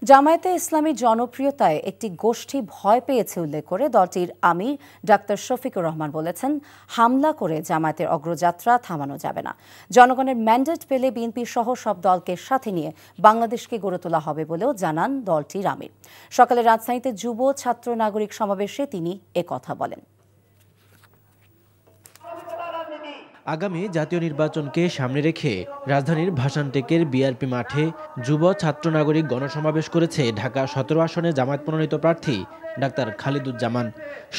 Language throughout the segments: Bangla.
জামায়াতে ইসলামীর জনপ্রিয়তায় একটি গোষ্ঠী ভয় পেয়েছে উল্লেখ করে দলটির আমির ডাক্তার শফিকুর রহমান বলেছেন, হামলা করে জামায়াতের অগ্রযাত্রা থামানো যাবে না। জনগণের ম্যান্ডেট পেলে বিএনপি সহ সব দলকে সাথে নিয়ে বাংলাদেশকে গড়ে তোলা হবে বলেও জানান দলটির আমির। সকালে রাজধানীতে যুব ছাত্র নাগরিক সমাবেশে তিনি একথা বলেন। আগামী জাতীয় নির্বাচনকে সামনে রেখে রাজধানীর ভাসানটেকের বিআরপি মাঠে যুব ছাত্র নাগরিক গণসমাবেশ করেছে ঢাকা ১৭ আসনে জামায়াত মনোনীত প্রার্থী ডাক্তার খালিদুজ্জামান।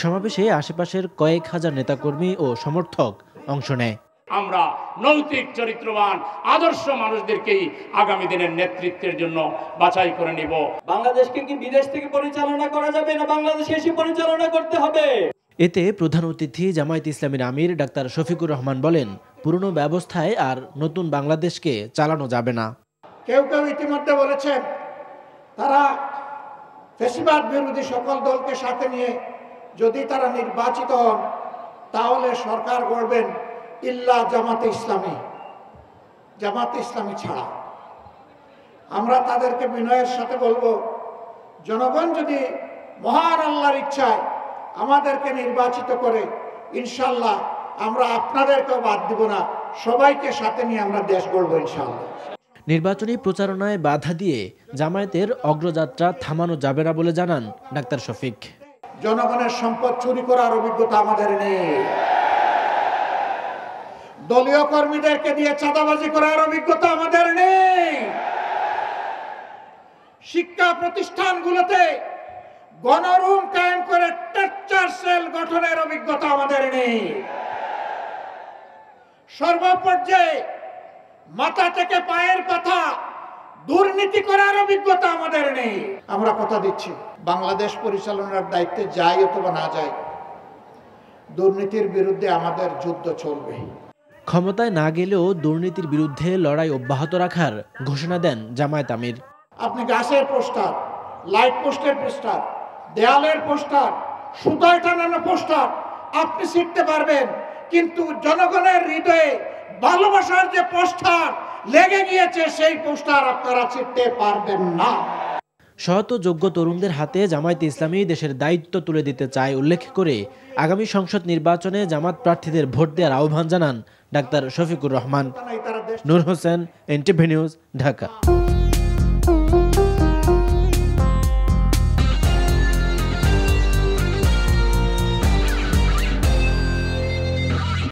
সমাবেশে আশেপাশের কয়েক হাজার নেতাকর্মী ও সমর্থক অংশ নেয়। আমরা নৈতিক চরিত্রবান আদর্শ মানুষদেরকেই আগামী দিনের নেতৃত্বের জন্য বাছাই করে নিব। বাংলাদেশকে কি বিদেশ থেকে পরিচালনা করা যাবে না বাংলাদেশে এসে পরিচালনা করতে হবে? এতে প্রধান অতিথি জামায়াত ইসলামীর আমির ডাক্তার শফিকুর রহমান বলেন, পুরনো ব্যবস্থায় আর নতুন বাংলাদেশকে চালানো যাবে না। কেউ কেউ ইতিমধ্যে বলেছেন তারা ফ্যাসিবাদ বিরোধী সকল দলকে সাথে নিয়ে যদি তারা নির্বাচিত হন তাহলে সরকার গড়বেন ইল্লা জামাতে ইসলামী, জামাতে ইসলামী ছাড়া। আমরা তাদেরকে বিনয়ের সাথে বলবো, জনগণ যদি মহান আল্লাহর ইচ্ছায় আমাদেরকে নির্বাচিত করে ইনশাল্লাহ আমরা আপনাদেরকেও বাদ দিব না, সবাইকে সাথে নিয়ে আমরা দেশ গড়ব ইনশাল্লাহ। নির্বাচনী প্রচারণায় বাধা দিয়ে জামায়াতের অগ্রযাত্রা থামানো যাবে না বলে জানান ডাক্তার শফিক। জনগণের সম্পদ চুরি করার অভিজ্ঞতা আমাদের নেই, দলীয় কর্মীদেরকে দিয়ে চাঁদাবাজি করার অভিজ্ঞতা আমাদের নেই, শিক্ষা প্রতিষ্ঠানগুলোতে গণরুম কায়েম করে টর্চার সেল গঠনের অভিজ্ঞতা আমাদের নেই, সর্বপর্যায়ে মাথা থেকে পায়ের পাতা দুর্নীতি করার অভিজ্ঞতা আমাদের নেই। আমরা কথা দিচ্ছি, বাংলাদেশ পরিচালনার দায়িত্বে যাই অথবা না যাই, দুর্নীতির বিরুদ্ধে আমাদের যুদ্ধ চলবে। ক্ষমতায় না গেলেও দুর্নীতির বিরুদ্ধে লড়াই অব্যাহত রাখার ঘোষণা দেন জামায়াত আমির। আপনি গাছের পোস্টার, লাইট পোস্টের পোস্টার, দেয়ালের পোস্টার, সুতায় টানানো পোস্টার আপনি ছিঁড়তে পারবেন, কিন্তু জনগণের হৃদয়ে ভালোবাসার যে পোস্টার লেগে গিয়েছে সেই পোস্টার আপনারা ছিঁড়তে পারবেন না। সৎ ও যোগ্য তরুণদের হাতে জামায়াতে ইসলামী দেশের দায়িত্ব তুলে দিতে চায় উল্লেখ করে আগামী সংসদ নির্বাচনে জামাত প্রার্থীদের ভোট দেওয়ার আহ্বান জানান ডাক্তার শফিকুর রহমান। নূর হোসেন, এনটিভি নিউজ, ঢাকা।